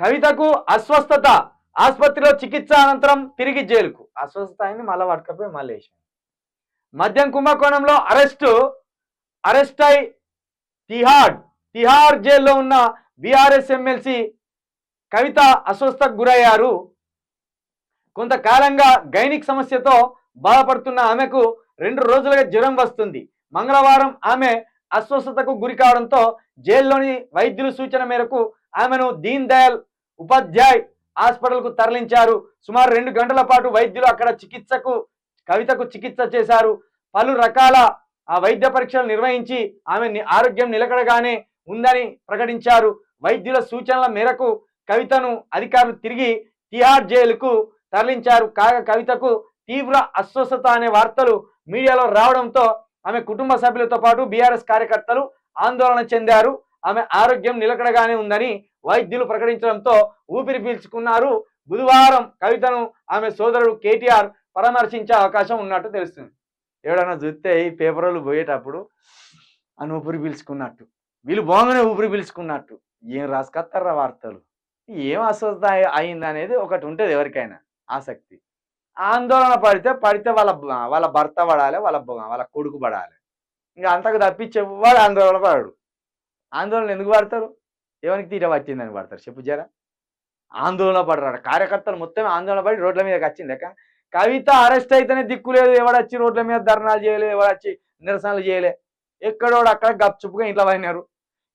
కవితకు అస్వస్థత, ఆసుపత్రిలో చికిత్స అనంతరం తిరిగి జైలుకు. అస్వస్థత అయింది, మళ్ళా పట్టుకపోయి మళ్ళీ వేసాను. మద్యం కుంభకోణంలో అరెస్ట్ అయి తిహార్ జైల్లో ఉన్న బీఆర్ఎస్ ఎమ్మెల్సీ కవిత అస్వస్థతకు గురయ్యారు. కొంతకాలంగా గైనిక్ సమస్యతో బాధపడుతున్న ఆమెకు 2 రోజులుగా జ్వరం వస్తుంది. మంగళవారం ఆమె అస్వస్థతకు గురి కావడంతో జైల్లోని వైద్యుల సూచన మేరకు ఆమెను దీన్ దయాళ్ ఉపాధ్యాయ్ హాస్పిటల్కు తరలించారు. సుమారు 2 గంటల పాటు వైద్యులు అక్కడ కవితకు చికిత్స చేశారు. పలు రకాల వైద్య పరీక్షలు నిర్వహించి ఆమె ఆరోగ్యం నిలకడగానే ఉందని ప్రకటించారు. వైద్యుల సూచనల మేరకు కవితను అధికారులు తిరిగి తిహార్ జైలుకు తరలించారు. కాగా కవితకు తీవ్ర అస్వస్థత అనే వార్తలు మీడియాలో రావడంతో ఆమె కుటుంబ సభ్యులతో పాటు బీఆర్ఎస్ కార్యకర్తలు ఆందోళన చెందారు. ఆమె ఆరోగ్యం నిలకడగానే ఉందని వైద్యులు ప్రకటించడంతో ఊపిరి పీల్చుకున్నారు. బుధవారం కవితను ఆమె సోదరుడు కేటీఆర్ పరామర్శించే అవకాశం ఉన్నట్టు తెలుస్తుంది. ఎవడన్నా చూస్తే ఈ పేపర్లు పోయేటప్పుడు అని ఊపిరి పీల్చుకున్నట్టు, వీళ్ళు బాగానే ఊపిరి పీల్చుకున్నట్టు ఏం రాసుకొస్తారా వార్తలు. ఏం అస్వస్థత అయింది అనేది ఒకటి ఉంటుంది ఎవరికైనా ఆసక్తి. ఆందోళన పడితే వాళ్ళ భర్త పడాలి, వాళ్ళ కొడుకు పడాలి. ఇంకా అంతకు తప్పించేవాడు ఆందోళన పడడు. ఆందోళన ఎందుకు పడతారు? ఎవరికి తీట పట్టిందని పడతారు చెప్పు జరా. ఆందోళన పడరాడు. కార్యకర్తలు మొత్తం ఆందోళన పడి రోడ్ల మీదకి వచ్చింది. కవిత అరెస్ట్ అయితేనే దిక్కు లేదు, ఎవడొచ్చి రోడ్ల మీద ధర్నాలు చేయలే, ఎవడొచ్చి నిరసనలు చేయలే. ఎక్కడోడు అక్కడ గప్చుప్పుగా ఇంట్లో పడినారు.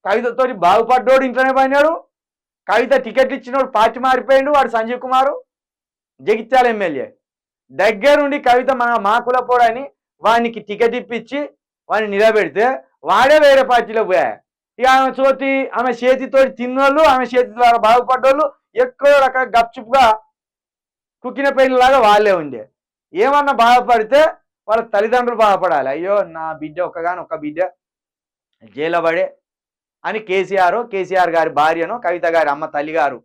కవితతోటి బాగుపడ్డోడు ఇంట్లోనే పడినాడు. కవిత టికెట్ ఇచ్చినోడు పార్టీ మారిపోయిండు, వాడు సంజీవ్ కుమారు జగిత్యాల ఎమ్మెల్యే. దగ్గరుండి కవిత మా కులపోడని వానికి టికెట్ ఇప్పించి వాడిని నిలబెడితే వాడే వేరే పార్టీలో పోయా. ఇక ఆమె చేతితో తిన్నోళ్ళు, ఆమె చేతి ద్వారా బాగుపడ్డోళ్ళు ఎక్కడో అక్కడ గప్చుప్పుగా కుక్కిన పెయిన్లాగా వాళ్ళే ఉండే. ఏమన్నా బాధపడితే వాళ్ళ తల్లిదండ్రులు బాధపడాలి. అయ్యో నా బిడ్డ ఒక్క బిడ్డ జైలు పడే అని కేసీఆర్ గారి భార్యను, కవిత గారి అమ్మ తల్లిగారు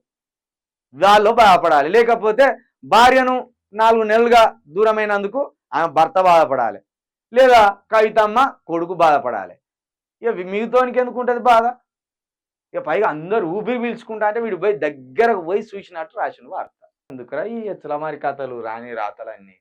వాళ్ళు బాధపడాలి. లేకపోతే భార్యను 4 నెలలుగా దూరమైనందుకు ఆమె భర్త బాధపడాలి, లేదా కవితమ్మ కొడుకు బాధపడాలి. ఇక మిగతానికి ఎందుకు ఉంటుంది బాధ? ఇక పైగా అందరూ ఊపిరి పీల్చుకుంటా అంటే వీడు పోయి దగ్గరకు పోయి చూసినట్టు రాసిన వార్త. ఎందుకురా ఈ ఎచ్చలమారి కథలు రాని రాతలన్నీ.